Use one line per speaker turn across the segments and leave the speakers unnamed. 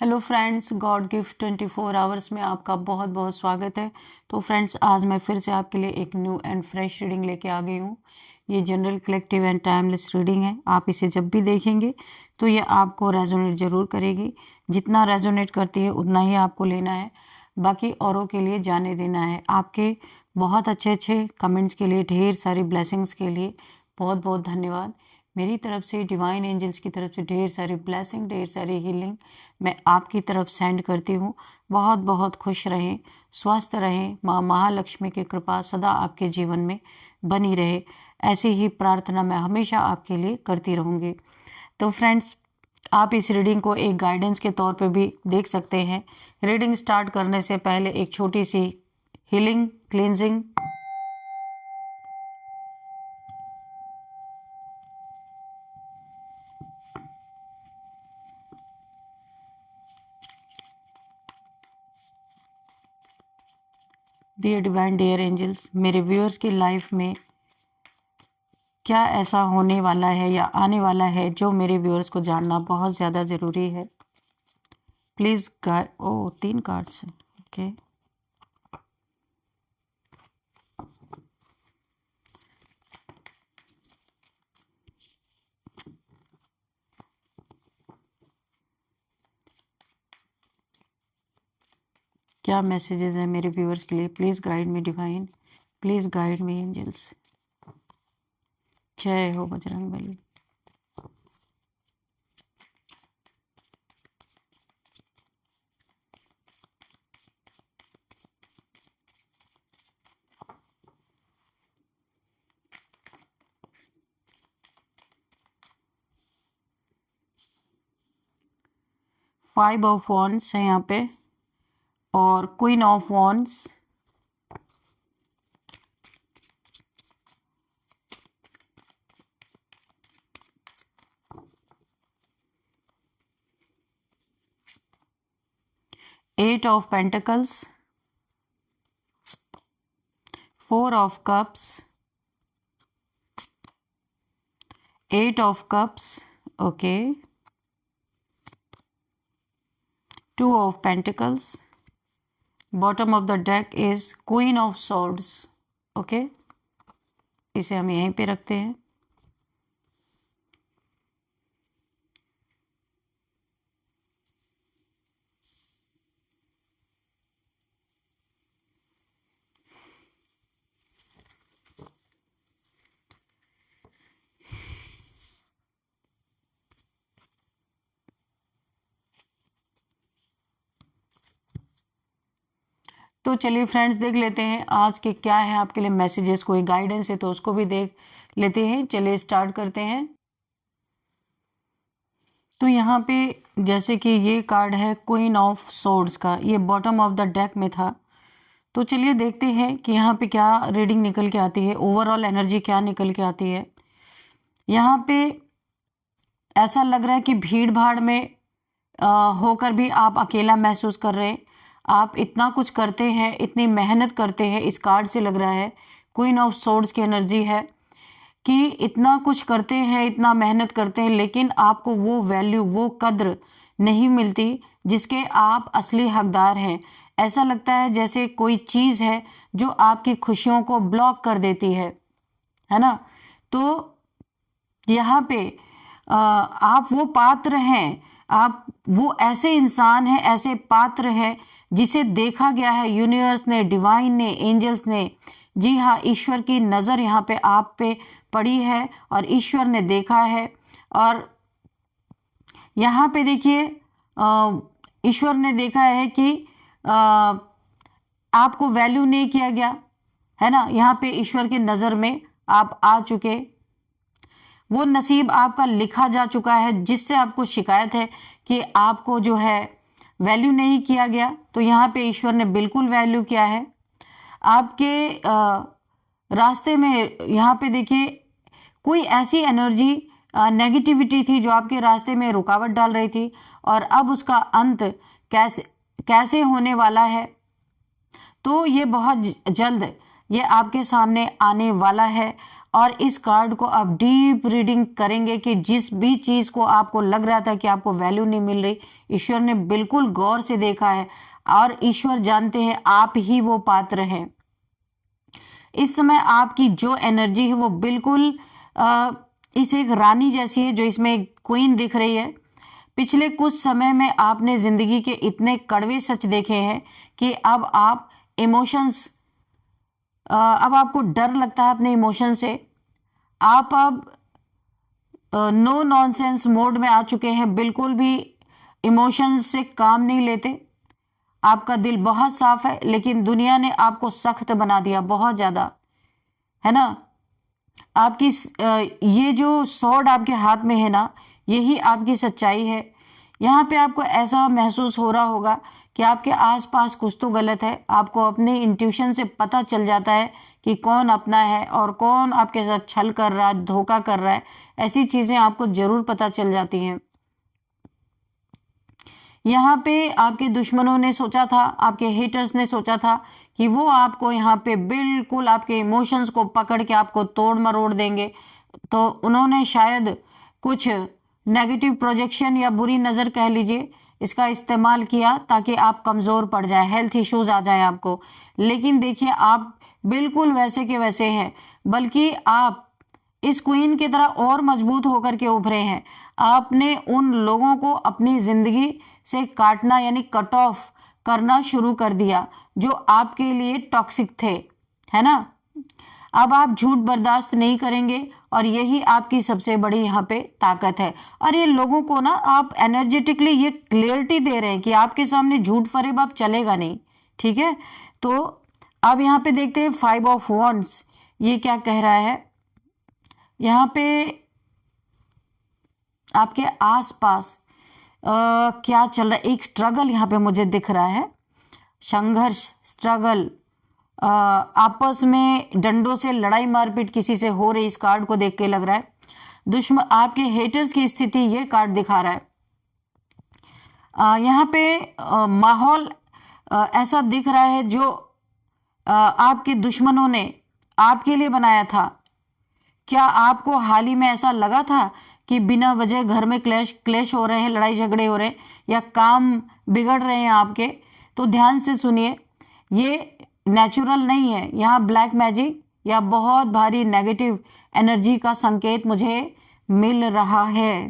Hello friends, God gift 24 hours में आपका बहुत बहुत स्वागत है। तो फ्रेंड्स, आज मैं फिर से आपके लिए एक न्यू एंड फ्रेश रीडिंग लेके आ गई हूँ। ये general collective and timeless reading है। आप इसे जब भी देखेंगे तो ये आपको रेजोनेट ज़रूर करेगी। जितना रेजोनेट करती है उतना ही आपको लेना है, बाकी औरों के लिए जाने देना है। आपके बहुत अच्छे अच्छे कमेंट्स के लिए, ढेर सारी ब्लेसिंग्स के लिए बहुत बहुत धन्यवाद। मेरी तरफ से, डिवाइन एंजल्स की तरफ से ढेर सारी ब्लेसिंग, ढेर सारी हीलिंग मैं आपकी तरफ सेंड करती हूँ। बहुत बहुत खुश रहें, स्वस्थ रहें। माँ महालक्ष्मी की कृपा सदा आपके जीवन में बनी रहे, ऐसी ही प्रार्थना मैं हमेशा आपके लिए करती रहूँगी। तो फ्रेंड्स, आप इस रीडिंग को एक गाइडेंस के तौर पे भी देख सकते हैं। रीडिंग स्टार्ट करने से पहले एक छोटी सी healing, cleansing. Dear divine, dear angels, मेरे व्यूअर्स की लाइफ में क्या ऐसा होने वाला है या आने वाला है जो मेरे व्यूअर्स को जानना बहुत ज़्यादा ज़रूरी है। Please guide. ओ, 3 कार्ड्स हैं। ओके, क्या मैसेजेस हैं मेरे व्यूअर्स के लिए? Please guide me divine, please guide me angels. जय हो बजरंगबली। फाइव ऑफ वॉन्ड्स है यहाँ पे और queen of wands. Eight of pentacles, 4 of cups, 8 of cups, okay, 2 of pentacles. Bottom of the deck is queen of swords. Okay, इसे हम यहीं पे रखते हैं। तो चलिए फ्रेंड्स, देख लेते हैं आज के क्या है आपके लिए मैसेजेस। कोई गाइडेंस है तो उसको भी देख लेते हैं। चलिए स्टार्ट करते हैं। तो यहाँ पे जैसे कि ये कार्ड है क्वीन ऑफ सोर्ड्स का, ये बॉटम ऑफ द डेक में था। तो चलिए देखते हैं कि यहाँ पे क्या रीडिंग निकल के आती है, ओवरऑल एनर्जी क्या निकल के आती है। यहाँ पे ऐसा लग रहा है कि भीड़ भाड़ में होकर भी आप अकेला महसूस कर रहे हैं। आप इतना कुछ करते हैं, इतनी मेहनत करते हैं, इस कार्ड से लग रहा है क्वीन ऑफ सोर्ड्स की एनर्जी है कि इतना कुछ करते हैं, इतना मेहनत करते हैं, लेकिन आपको वो वैल्यू, वो कद्र नहीं मिलती जिसके आप असली हकदार हैं। ऐसा लगता है जैसे कोई चीज़ है जो आपकी खुशियों को ब्लॉक कर देती है ना। तो यहाँ पे आप वो पात्र हैं, आप वो ऐसे इंसान हैं, ऐसे पात्र हैं जिसे देखा गया है यूनिवर्स ने, डिवाइन ने, एंजल्स ने। जी हाँ, ईश्वर की नज़र यहाँ पे आप पे पड़ी है और ईश्वर ने देखा है। और यहाँ पे देखिए, ईश्वर ने देखा है कि आपको वैल्यू नहीं किया गया है ना। यहाँ पे ईश्वर की नज़र में आप आ चुके, वो नसीब आपका लिखा जा चुका है जिससे आपको शिकायत है कि आपको जो है वैल्यू नहीं किया गया। तो यहाँ पे ईश्वर ने बिल्कुल वैल्यू किया है आपके रास्ते में। यहाँ पे देखिए, कोई ऐसी एनर्जी, नेगेटिविटी थी जो आपके रास्ते में रुकावट डाल रही थी, और अब उसका अंत कैसे होने वाला है। तो ये बहुत जल्द ये आपके सामने आने वाला है और इस कार्ड को आप डीप रीडिंग करेंगे कि जिस भी चीज को आपको लग रहा था कि आपको वैल्यू नहीं मिल रही, ईश्वर ने बिल्कुल गौर से देखा है और ईश्वर जानते हैं आप ही वो पात्र हैं। इस समय आपकी जो एनर्जी है वो बिल्कुल इस एक रानी जैसी है, जो इसमें एक क्वीन दिख रही है। पिछले कुछ समय में आपने जिंदगी के इतने कड़वे सच देखे हैं कि अब आप इमोशंस, अब आपको डर लगता है अपने इमोशन से। आप अब नो नॉनसेंस मोड में आ चुके हैं, बिल्कुल भी इमोशंस से काम नहीं लेते। आपका दिल बहुत साफ है, लेकिन दुनिया ने आपको सख्त बना दिया बहुत ज्यादा, है ना। आपकी ये जो स्वॉर्ड आपके हाथ में है ना, यही आपकी सच्चाई है। यहाँ पे आपको ऐसा महसूस हो रहा होगा कि आपके आसपास कुछ तो गलत है। आपको अपने इंट्यूशन से पता चल जाता है कि कौन अपना है और कौन आपके साथ छल कर रहा है, धोखा कर रहा है। ऐसी चीजें आपको जरूर पता चल जाती हैं। यहाँ पे आपके दुश्मनों ने सोचा था, आपके हेटर्स ने सोचा था कि वो आपको यहाँ पे बिल्कुल आपके इमोशंस को पकड़ के आपको तोड़ मरोड़ देंगे। तो उन्होंने शायद कुछ नेगेटिव प्रोजेक्शन या बुरी नज़र कह लीजिए, इसका इस्तेमाल किया ताकि आप कमज़ोर पड़ जाए, हेल्थ इश्यूज आ जाए आपको। लेकिन देखिए आप बिल्कुल वैसे के वैसे हैं, बल्कि आप इस क्वीन की तरह और मजबूत होकर के उभरे हैं। आपने उन लोगों को अपनी जिंदगी से काटना यानी कट ऑफ करना शुरू कर दिया जो आपके लिए टॉक्सिक थे, है ना। अब आप झूठ बर्दाश्त नहीं करेंगे और यही आपकी सबसे बड़ी यहाँ पे ताकत है। और ये लोगों को ना आप एनर्जेटिकली ये क्लियरिटी दे रहे हैं कि आपके सामने झूठ फरेब अब चलेगा नहीं, ठीक है। तो अब यहाँ पे देखते हैं 5 ऑफ वॉन्ड्स ये क्या कह रहा है। यहाँ पे आपके आसपास क्या चल रहा है, एक स्ट्रगल यहाँ पे मुझे दिख रहा है, संघर्ष, स्ट्रगल, आपस में डंडों से लड़ाई मारपीट किसी से हो रही, इस कार्ड को देख के लग रहा है। दुश्मन, आपके हेटर्स की स्थिति ये कार्ड दिखा रहा है। यहाँ पे माहौल ऐसा दिख रहा है जो आपके दुश्मनों ने आपके लिए बनाया था। क्या आपको हाल ही में ऐसा लगा था कि बिना वजह घर में क्लेश हो रहे हैं, लड़ाई झगड़े हो रहे हैं या काम बिगड़ रहे हैं आपके? तो ध्यान से सुनिए, ये नेचुरल नहीं है। यहाँ ब्लैक मैजिक या बहुत भारी नेगेटिव एनर्जी का संकेत मुझे मिल रहा है।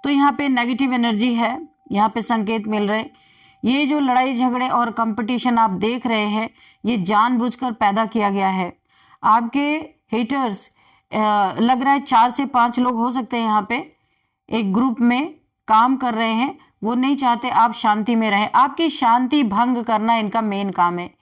तो यहाँ पे नेगेटिव एनर्जी है, यहाँ पे संकेत मिल रहे। ये जो लड़ाई झगड़े और कंपटीशन आप देख रहे हैं, ये जानबूझकर पैदा किया गया है। आपके हेटर्स लग रहा है 4 से 5 लोग हो सकते हैं, यहाँ पे एक ग्रुप में काम कर रहे हैं। वो नहीं चाहते आप शांति में रहें, आपकी शांति भंग करना इनका मेन काम है।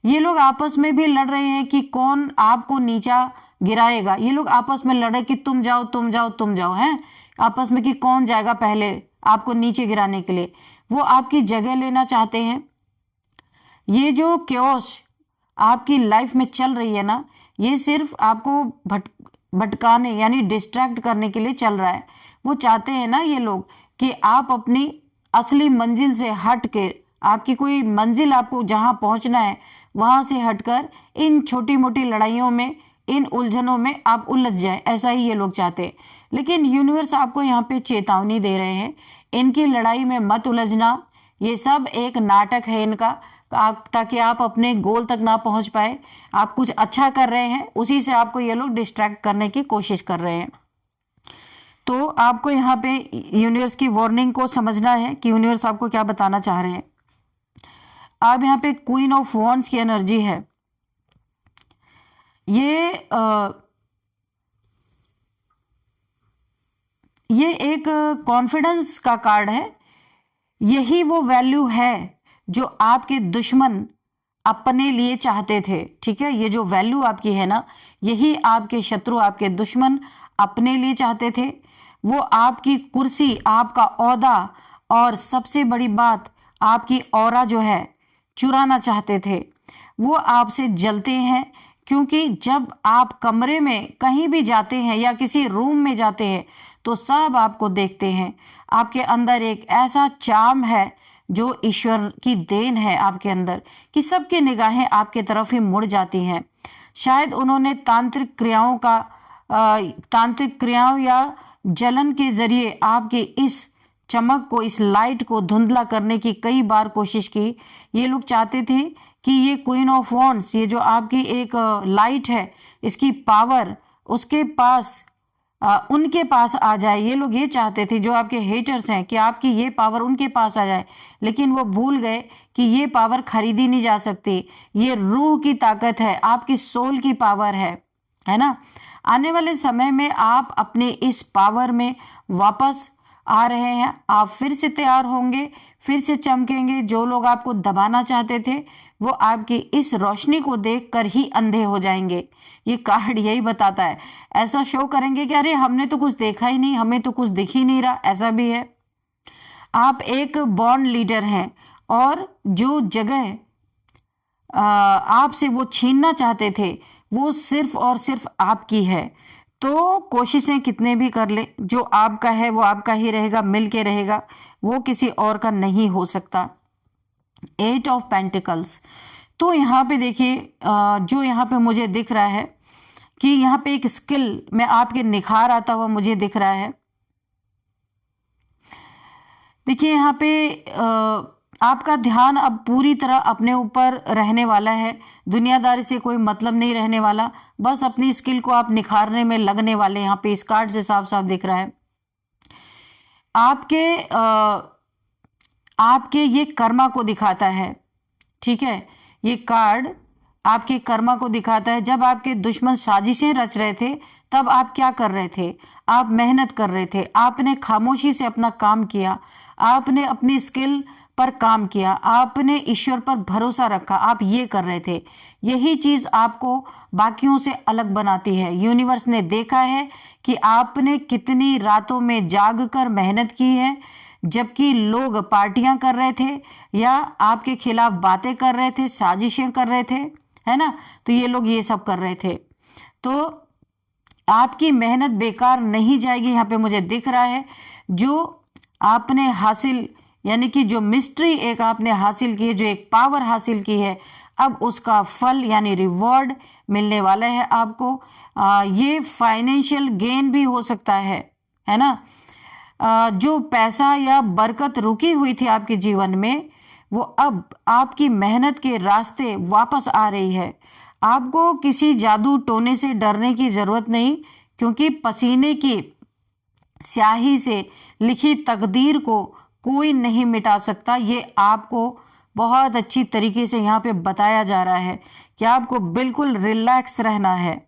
ये लोग आपस में भी लड़ रहे हैं कि कौन आपको नीचा गिराएगा। ये लोग आपस में लड़े कि तुम जाओ तुम जाओ तुम जाओ, हैं आपस में कि कौन जाएगा पहले आपको नीचे गिराने के लिए। वो आपकी जगह लेना चाहते हैं। ये जो क्योस आपकी लाइफ में चल रही है ना, ये सिर्फ आपको भटकाने यानी डिस्ट्रैक्ट करने के लिए चल रहा है। वो चाहते हैं ना ये लोग कि आप अपनी असली मंजिल से हट के, आपकी कोई मंजिल आपको जहां पहुंचना है वहां से हटकर इन छोटी मोटी लड़ाइयों में, इन उलझनों में आप उलझ जाएं। ऐसा ही ये लोग चाहते हैं। लेकिन यूनिवर्स आपको यहाँ पे चेतावनी दे रहे हैं, इनकी लड़ाई में मत उलझना। ये सब एक नाटक है इनका, ताकि आप अपने गोल तक ना पहुंच पाए। आप कुछ अच्छा कर रहे हैं, उसी से आपको ये लोग डिस्ट्रैक्ट करने की कोशिश कर रहे हैं। तो आपको यहाँ पे यूनिवर्स की वार्निंग को समझना है कि यूनिवर्स आपको क्या बताना चाह रहे हैं। अब यहाँ पे क्वीन ऑफ वॉन्ड्स की एनर्जी है। ये एक कॉन्फिडेंस का कार्ड है। यही वो वैल्यू है जो आपके दुश्मन अपने लिए चाहते थे, ठीक है। ये जो वैल्यू आपकी है ना, यही आपके शत्रु, आपके दुश्मन अपने लिए चाहते थे। वो आपकी कुर्सी, आपका ओहदा और सबसे बड़ी बात आपकी ऑरा जो है चुराना चाहते थे। वो आपसे जलते हैं, क्योंकि जब आप कमरे में कहीं भी जाते हैं या किसी रूम में जाते हैं तो सब आपको देखते हैं। आपके अंदर एक ऐसा चार्म है जो ईश्वर की देन है आपके अंदर, कि सबकी निगाहें आपके तरफ ही मुड़ जाती हैं। शायद उन्होंने तांत्रिक क्रियाओं या जलन के जरिए आपकी इस चमक को, इस लाइट को धुंधला करने की कई बार कोशिश की। ये लोग चाहते थे कि ये क्वीन ऑफ वॉन्ड्स, ये जो आपकी एक लाइट है, इसकी पावर उसके पास उनके पास आ जाए। ये लोग ये चाहते थे, जो आपके हेटर्स हैं, कि आपकी ये पावर उनके पास आ जाए। लेकिन वो भूल गए कि ये पावर खरीदी नहीं जा सकती। ये रूह की ताकत है, आपकी सोल की पावर है ना। आने वाले समय में आप अपने इस पावर में वापस आ रहे हैं। आप फिर से तैयार होंगे, फिर से चमकेंगे। जो लोग आपको दबाना चाहते थे वो आपकी इस रोशनी को देखकर ही अंधे हो जाएंगे। ये कार्ड यही बताता है। ऐसा शो करेंगे कि अरे हमने तो कुछ देखा ही नहीं, हमें तो कुछ दिख ही नहीं रहा। ऐसा भी है। आप एक बॉर्न लीडर हैं और जो जगह आपसे वो छीनना चाहते थे वो सिर्फ और सिर्फ आपकी है। तो कोशिशें कितने भी कर ले, जो आपका है वो आपका ही रहेगा, मिल के रहेगा, वो किसी और का नहीं हो सकता। 8 ऑफ पेंटिकल्स। तो यहाँ पे देखिए, जो यहाँ पे मुझे दिख रहा है कि यहाँ पे एक स्किल में आपके निखार आता हुआ मुझे दिख रहा है। देखिए यहाँ पे आपका ध्यान अब पूरी तरह अपने ऊपर रहने वाला है। दुनियादारी से कोई मतलब नहीं रहने वाला, बस अपनी स्किल को आप निखारने में लगने वाले। यहाँ पे इस कार्ड से साफ साफ दिख रहा है। आपके ये कर्मा को दिखाता है, ठीक है। ये कार्ड आपके कर्मा को दिखाता है। जब आपके दुश्मन साजिशें रच रहे थे तब आप क्या कर रहे थे? आप मेहनत कर रहे थे, आपने खामोशी से अपना काम किया, आपने अपनी स्किल पर काम किया, आपने ईश्वर पर भरोसा रखा, आप ये कर रहे थे। यही चीज आपको बाकियों से अलग बनाती है। यूनिवर्स ने देखा है कि आपने कितनी रातों में जाग कर मेहनत की है, जबकि लोग पार्टियां कर रहे थे या आपके खिलाफ बातें कर रहे थे, साजिशें कर रहे थे, है ना। तो ये लोग ये सब कर रहे थे। तो आपकी मेहनत बेकार नहीं जाएगी। यहाँ पे मुझे दिख रहा है जो आपने हासिल, यानी कि जो मिस्ट्री एक आपने हासिल की है, जो एक पावर हासिल की है, अब उसका फल यानी रिवॉर्ड मिलने वाला है आपको। ये फाइनेंशियल गेन भी हो सकता है ना। जो पैसा या बरकत रुकी हुई थी आपके जीवन में, वो अब आपकी मेहनत के रास्ते वापस आ रही है। आपको किसी जादू टोने से डरने की जरूरत नहीं, क्योंकि पसीने की स्याही से लिखी तकदीर को कोई नहीं मिटा सकता। ये आपको बहुत अच्छी तरीके से यहाँ पे बताया जा रहा है कि आपको बिल्कुल रिलैक्स रहना है।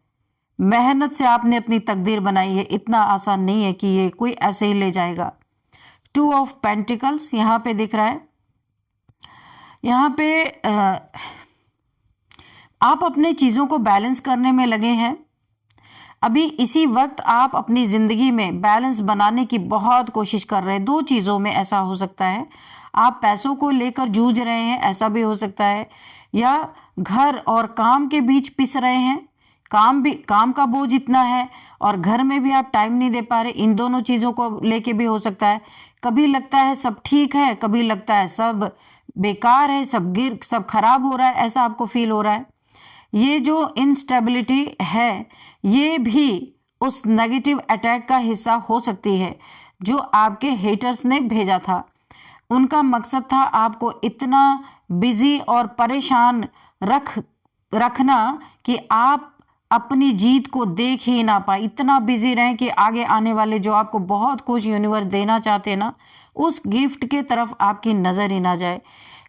मेहनत से आपने अपनी तकदीर बनाई है, इतना आसान नहीं है कि ये कोई ऐसे ही ले जाएगा। 2 ऑफ पेंटिकल्स यहाँ पे दिख रहा है। यहाँ पे आप अपने चीजों को बैलेंस करने में लगे हैं। अभी इसी वक्त आप अपनी जिंदगी में बैलेंस बनाने की बहुत कोशिश कर रहे हैं। 2 चीजों में ऐसा हो सकता है। आप पैसों को लेकर जूझ रहे हैं, ऐसा भी हो सकता है, या घर और काम के बीच पिस रहे हैं। काम का बोझ इतना है और घर में भी आप टाइम नहीं दे पा रहे। इन दोनों चीजों को लेके भी हो सकता है। कभी लगता है सब ठीक है, कभी लगता है सब बेकार है, सब खराब हो रहा है, ऐसा आपको फील हो रहा है। ये जो इंस्टेबिलिटी है, ये भी उस नेगेटिव अटैक का हिस्सा हो सकती है जो आपके हेटर्स ने भेजा था। उनका मकसद था आपको इतना बिजी और परेशान रखना कि आप अपनी जीत को देख ही ना पाए। इतना बिजी रहें कि आगे आने वाले जो आपको बहुत कुछ यूनिवर्स देना चाहते हैं ना, उस गिफ्ट के तरफ आपकी नजर ही ना जाए।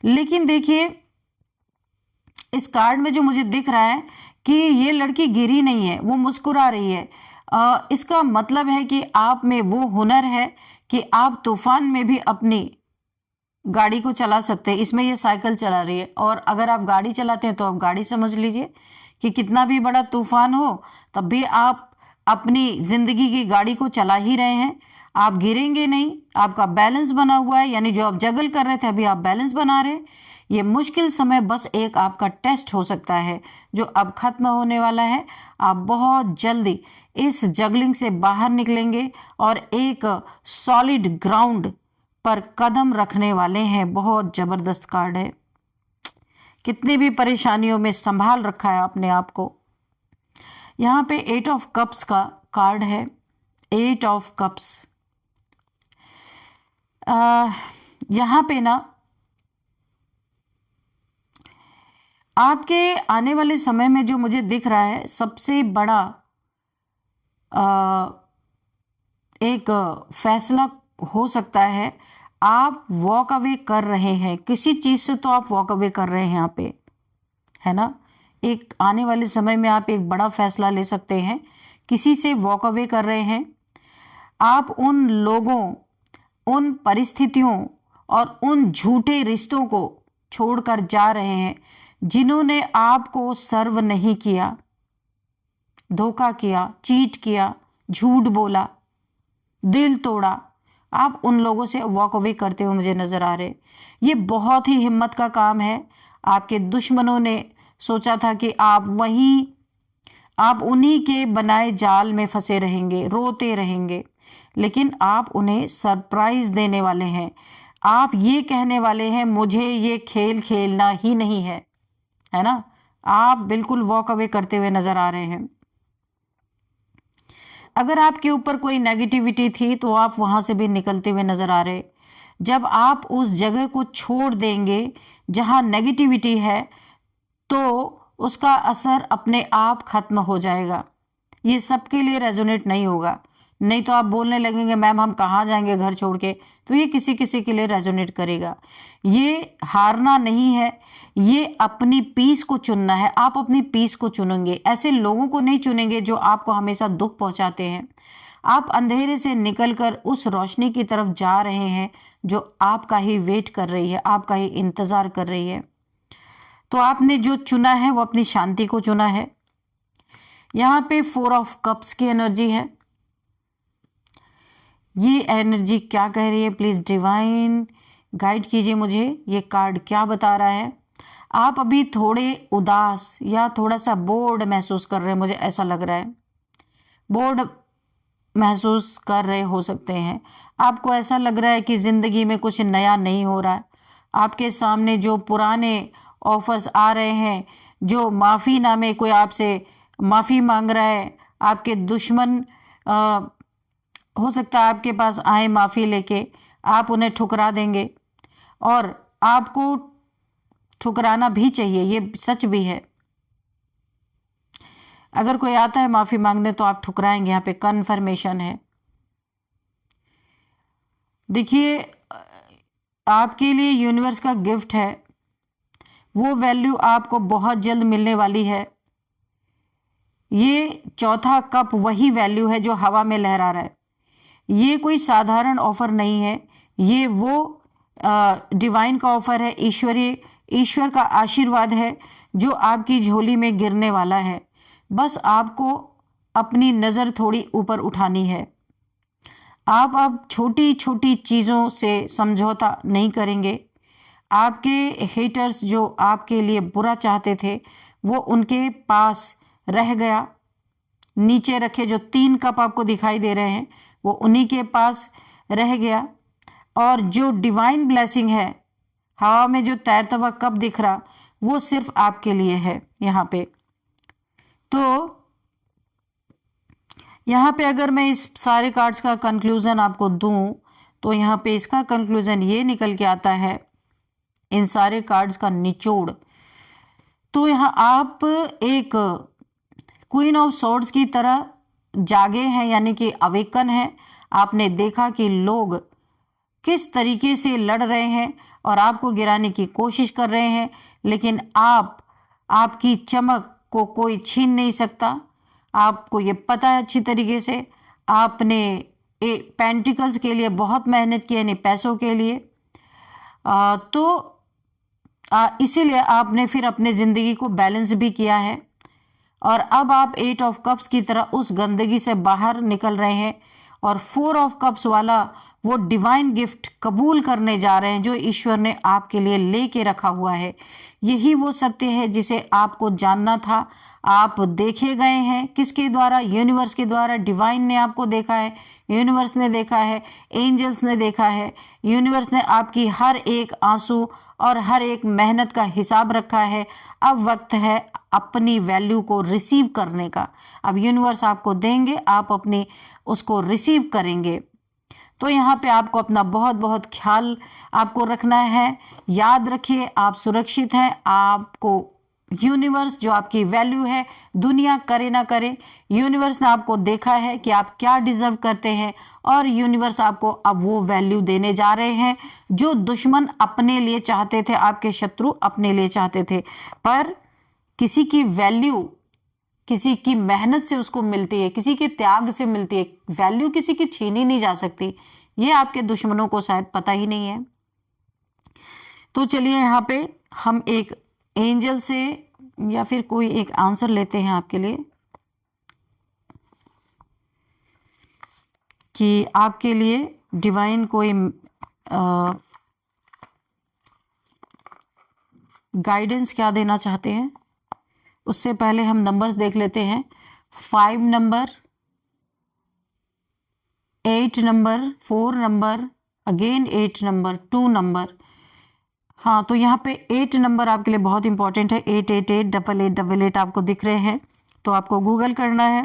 लेकिन देखिए, इस कार्ड में जो मुझे दिख रहा है कि ये लड़की गिरी नहीं है, वो मुस्कुरा रही है। इसका मतलब है कि आप में वो हुनर है कि आप तूफान में भी अपनी गाड़ी को चला सकते हैं। इसमें ये साइकिल चला रही है, और अगर आप गाड़ी चलाते हैं तो आप गाड़ी समझ लीजिए कि कितना भी बड़ा तूफान हो तब भी आप अपनी जिंदगी की गाड़ी को चला ही रहे हैं। आप गिरेंगे नहीं, आपका बैलेंस बना हुआ है, यानी जो आप जगल कर रहे थे अभी आप बैलेंस बना रहे हैं। ये मुश्किल समय बस एक आपका टेस्ट हो सकता है जो अब खत्म होने वाला है। आप बहुत जल्दी इस जगलिंग से बाहर निकलेंगे और एक सॉलिड ग्राउंड पर कदम रखने वाले हैं। बहुत जबरदस्त कार्ड है। कितनी भी परेशानियों में संभाल रखा है अपने आप को। यहाँ पे 8 ऑफ कप्स का कार्ड है। 8 ऑफ कप्स यहाँ पे ना आपके आने वाले समय में जो मुझे दिख रहा है सबसे बड़ा एक फैसला हो सकता है। आप वॉक अवे कर रहे हैं किसी चीज से, तो आप वॉक अवे कर रहे हैं यहाँ पे, है ना। एक आने वाले समय में आप एक बड़ा फैसला ले सकते हैं, किसी से वॉक अवे कर रहे हैं। आप उन लोगों, उन परिस्थितियों और उन झूठे रिश्तों को छोड़कर जा रहे हैं जिन्होंने आपको सर्व नहीं किया, धोखा किया, चीट किया, झूठ बोला, दिल तोड़ा। आप उन लोगों से वॉक अवे करते हुए मुझे नजर आ रहे। ये बहुत ही हिम्मत का काम है। आपके दुश्मनों ने सोचा था कि आप उन्हीं के बनाए जाल में फंसे रहेंगे, रोते रहेंगे, लेकिन आप उन्हें सरप्राइज देने वाले हैं। आप ये कहने वाले हैं मुझे ये खेल खेलना ही नहीं है, है ना। आप बिल्कुल वॉक अवे करते हुए नजर आ रहे हैं। अगर आपके ऊपर कोई नेगेटिविटी थी तो आप वहां से भी निकलते हुए नजर आ रहे। जब आप उस जगह को छोड़ देंगे जहां नेगेटिविटी है तो उसका असर अपने आप खत्म हो जाएगा। ये सबके लिए रेजोनेट नहीं होगा, नहीं तो आप बोलने लगेंगे मैम हम कहाँ जाएंगे घर छोड़ के, तो ये किसी किसी के लिए रेजोनेट करेगा। ये हारना नहीं है, ये अपनी पीस को चुनना है। आप अपनी पीस को चुनेंगे, ऐसे लोगों को नहीं चुनेंगे जो आपको हमेशा दुख पहुंचाते हैं। आप अंधेरे से निकलकर उस रोशनी की तरफ जा रहे हैं जो आपका ही वेट कर रही है, आपका ही इंतजार कर रही है। तो आपने जो चुना है वो अपनी शांति को चुना है। यहाँ पे 4 ऑफ कप्स की एनर्जी है। ये एनर्जी क्या कह रही है, प्लीज डिवाइन गाइड कीजिए मुझे, ये कार्ड क्या बता रहा है। आप अभी थोड़े उदास या थोड़ा सा बोर्ड महसूस कर रहे हैं, मुझे ऐसा लग रहा है। बोर्ड महसूस कर रहे हो सकते हैं। आपको ऐसा लग रहा है कि जिंदगी में कुछ नया नहीं हो रहा है। आपके सामने जो पुराने ऑफर्स आ रहे हैं, जो माफी नामे कोई आपसे माफी मांग रहा है, आपके दुश्मन हो सकता है आपके पास आए माफी लेके, आप उन्हें ठुकरा देंगे और आपको ठुकराना भी चाहिए, ये सच भी है। अगर कोई आता है माफी मांगने तो आप ठुकराएंगे, यहाँ पे कन्फर्मेशन है। देखिए आपके लिए यूनिवर्स का गिफ्ट है, वो वैल्यू आपको बहुत जल्द मिलने वाली है। ये चौथा कप वही वैल्यू है जो हवा में लहरा रहा है। ये कोई साधारण ऑफर नहीं है, ये वो डिवाइन का ऑफर है, ईश्वर का आशीर्वाद है जो आपकी झोली में गिरने वाला है। बस आपको अपनी नज़र थोड़ी ऊपर उठानी है। आप अब छोटी छोटी चीज़ों से समझौता नहीं करेंगे। आपके हेटर्स जो आपके लिए बुरा चाहते थे वो उनके पास रह गया। नीचे रखे जो 3 कप आपको दिखाई दे रहे हैं वो उन्हीं के पास रह गया। और जो डिवाइन ब्लेसिंग है, हवा में जो तैरता हुआ कप दिख रहा, वो सिर्फ आपके लिए है। यहाँ पे अगर मैं इस सारे कार्ड्स का कंक्लूजन आपको दूं तो यहाँ पे इसका कंक्लूजन ये निकल के आता है, इन सारे कार्ड्स का निचोड़। तो यहाँ आप एक क्वीन ऑफ सोर्ड्स की तरह जागे हैं, यानी कि अवेकन है। आपने देखा कि लोग किस तरीके से लड़ रहे हैं और आपको गिराने की कोशिश कर रहे हैं, लेकिन आपकी चमक को कोई छीन नहीं सकता। आपको ये पता है अच्छी तरीके से। आपने पेंटिकल्स के लिए बहुत मेहनत की, यानी पैसों के लिए। इसीलिए आपने फिर अपने जिंदगी को बैलेंस भी किया है और अब आप 8 ऑफ कप्स की तरह उस गंदगी से बाहर निकल रहे हैं। और 4 ऑफ कप्स वाला वो डिवाइन गिफ्ट कबूल करने जा रहे हैं जो ईश्वर ने आपके लिए लेके रखा हुआ है। यही वो सत्य है जिसे आपको जानना था। आप देखे गए हैं किसके द्वारा? यूनिवर्स के द्वारा। डिवाइन ने आपको देखा है, यूनिवर्स ने देखा है, एंजल्स ने देखा है। यूनिवर्स ने आपकी हर एक आंसू और हर एक मेहनत का हिसाब रखा है। अब वक्त है अपनी वैल्यू को रिसीव करने का। अब यूनिवर्स आपको देंगे, आप अपनी उसको रिसीव करेंगे। तो यहाँ पे आपको अपना बहुत बहुत ख्याल आपको रखना है। याद रखिए आप सुरक्षित हैं। आपको यूनिवर्स जो आपकी वैल्यू है, दुनिया करे ना करे, यूनिवर्स ने आपको देखा है कि आप क्या डिजर्व करते हैं और यूनिवर्स आपको अब वो वैल्यू देने जा रहे हैं जो दुश्मन अपने लिए चाहते थे, आपके शत्रु अपने लिए चाहते थे। पर किसी की वैल्यू किसी की मेहनत से उसको मिलती है, किसी के त्याग से मिलती है। वैल्यू किसी की छीनी नहीं जा सकती। ये आपके दुश्मनों को शायद पता ही नहीं है। तो चलिए यहाँ पे हम एक एंजल से या फिर कोई एक आंसर लेते हैं आपके लिए कि आपके लिए डिवाइन कोई गाइडेंस क्या देना चाहते हैं। उससे पहले हम नंबर्स देख लेते हैं। 5 number, 8 number, 4 number, again 8 number, 2 number. हाँ, तो यहाँ पे 8 नंबर आपके लिए बहुत इंपॉर्टेंट है। 8888888 आपको दिख रहे हैं, तो आपको गूगल करना है।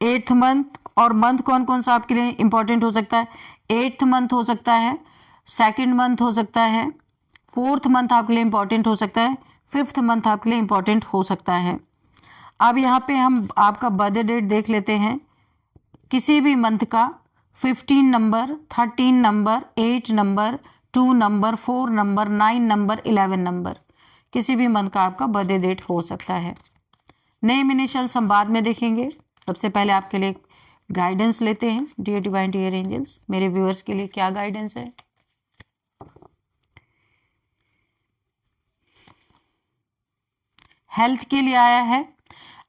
8th मंथ, और मंथ कौन कौन सा आपके लिए इंपॉर्टेंट हो सकता है? 8th मंथ हो सकता है, 2nd मंथ हो सकता है, 4th मंथ आपके लिए इंपॉर्टेंट हो सकता है, 5th मंथ आपके लिए इंपॉर्टेंट हो सकता है। अब यहाँ पे हम आपका बर्थडे डेट देख लेते हैं। किसी भी मंथ का 15 number, 13 number, 8 number, 2 number, 4 number, 9 number, 11 number, किसी भी मंथ का आपका बर्थडे डेट हो सकता है। नेम इनिशियल्स हम बाद में देखेंगे। सबसे पहले आपके लिए गाइडेंस लेते हैं। डियर डिवाइन, डियर एंजल्स, मेरे व्यूअर्स के लिए क्या गाइडेंस है? हेल्थ के लिए आया है।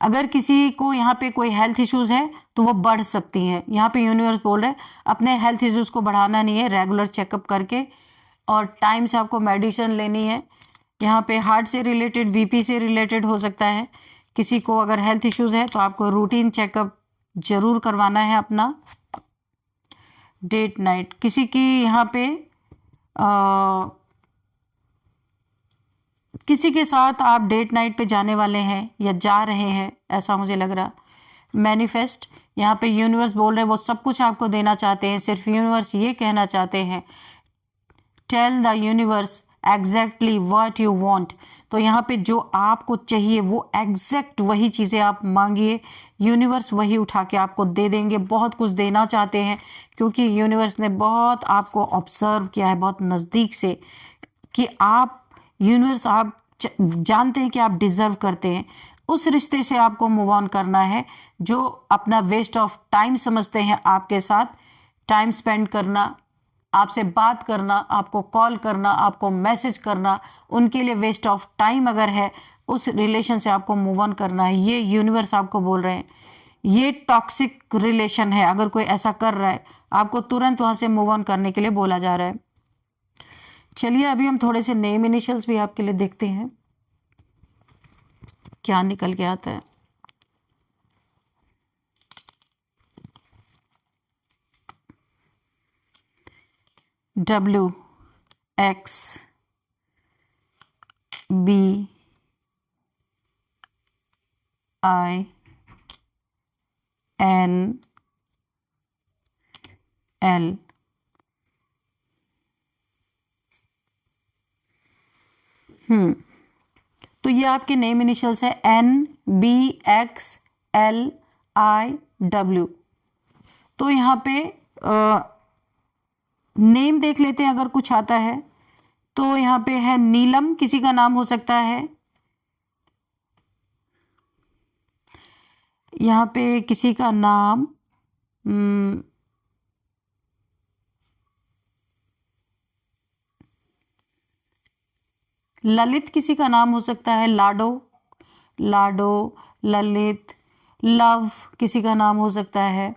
अगर किसी को यहाँ पे कोई हेल्थ इश्यूज है तो वो बढ़ सकती हैं। यहाँ पे यूनिवर्स बोल रहे हैं अपने हेल्थ इश्यूज को बढ़ाना नहीं है, रेगुलर चेकअप करके और टाइम से आपको मेडिसिन लेनी है। यहाँ पे हार्ट से रिलेटेड, बीपी से रिलेटेड हो सकता है। किसी को अगर हेल्थ इश्यूज है तो आपको रूटीन चेकअप जरूर करवाना है अपना। डेट नाइट, किसी की यहाँ पे किसी के साथ आप डेट नाइट पे जाने वाले हैं या जा रहे हैं, ऐसा मुझे लग रहा। मैनिफेस्ट, यहाँ पे यूनिवर्स बोल रहे हैं वो सब कुछ आपको देना चाहते हैं। सिर्फ यूनिवर्स ये कहना चाहते हैं, tell the universe exactly what you want. तो यहाँ पे जो आपको चाहिए वो एग्जैक्ट वही चीज़ें आप मांगिए, यूनिवर्स वही उठा के आपको दे देंगे। बहुत कुछ देना चाहते हैं क्योंकि यूनिवर्स ने बहुत आपको ऑब्जर्व किया है बहुत नज़दीक से कि आप, यूनिवर्स आप जानते हैं कि आप डिजर्व करते हैं। उस रिश्ते से आपको मूव ऑन करना है जो अपना वेस्ट ऑफ टाइम समझते हैं। आपके साथ टाइम स्पेंड करना, आपसे बात करना, आपको कॉल करना, आपको मैसेज करना, उनके लिए वेस्ट ऑफ टाइम अगर है, उस रिलेशन से आपको मूव ऑन करना है। ये यूनिवर्स आपको बोल रहे हैं। ये टॉक्सिक रिलेशन है, अगर कोई ऐसा कर रहा है आपको तुरंत वहां से मूव ऑन करने के लिए बोला जा रहा है। चलिए अभी हम थोड़े से नेम इनिशियल्स भी आपके लिए देखते हैं क्या निकल के आता है। W, X, B, I, N, L। तो ये आपके नेम इनिशियल्स है N, B, X, L, I, W। तो यहाँ पे नेम देख लेते हैं अगर कुछ आता है। तो यहाँ पे है नीलम, किसी का नाम हो सकता है। यहाँ पे किसी का नाम ललित, किसी का नाम हो सकता है। लाडो, लाडो, ललित, लव किसी का नाम हो सकता है।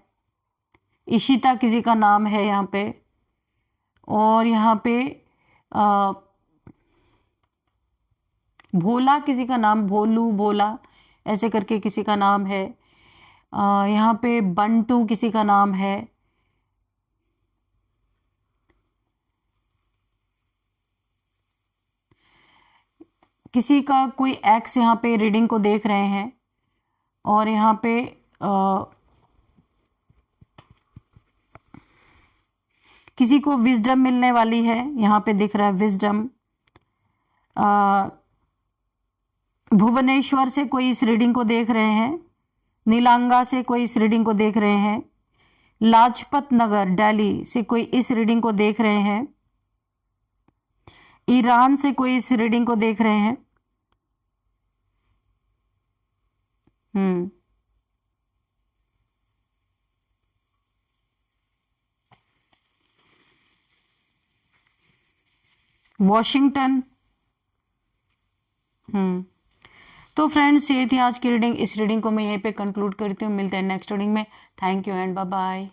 इशिता किसी का नाम है यहाँ पे, और यहाँ पे भोला किसी का नाम, भोलू, भोला ऐसे करके किसी का नाम है। यहाँ पे बंटू किसी का नाम है। किसी का कोई एक्स यहाँ पे रीडिंग को देख रहे हैं, और यहाँ पे किसी को विजडम मिलने वाली है, यहाँ पे दिख रहा है विजडम। भुवनेश्वर से कोई इस रीडिंग को देख रहे हैं, नीलांगा से कोई इस रीडिंग को देख रहे हैं, लाजपत नगर दिल्ली से कोई इस रीडिंग को देख रहे हैं, ईरान से कोई इस रीडिंग को देख रहे हैं। वॉशिंगटन। तो फ्रेंड्स, ये थी आज की रीडिंग। इस रीडिंग को मैं यहीं पे कंक्लूड करती हूँ। मिलते हैं नेक्स्ट रीडिंग में। Thank you and bye bye.